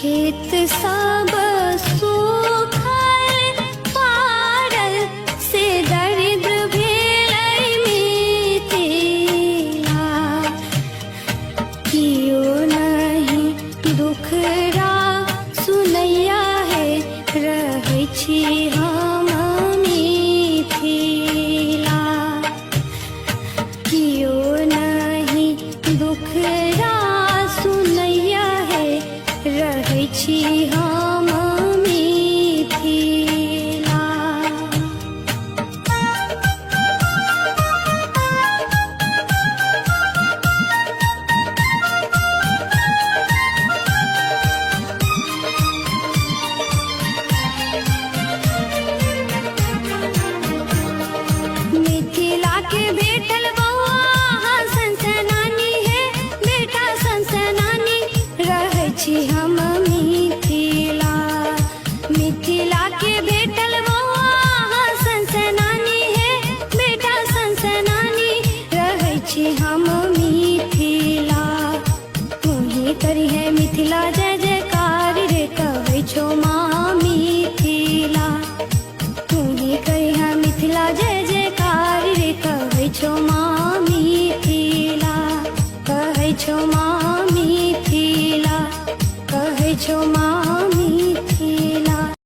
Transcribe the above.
खेत सब सूखल पारल से दरिद्र भेलै मिथिला। कियो नहीं दुखड़ा सुनैया है, रहै छी हम मिथिला। कियो नहीं दुखड़ा सुनैया है, रहै छी हम मिथिला। मिथिला के भेटल बौआ सनसनानी है, बेटा सनसनानी रहै छी हम मिथिला। मिथिला के भेटल बौआ सनसनानी है, बेटा सनसनानी रहै छी हम मिथिला। तुही करी है मिथिला जय जयकार रे, कहै छो माँ मिथिला। तुही करी है मिथिला जय जयकार रे, कहै छो माँ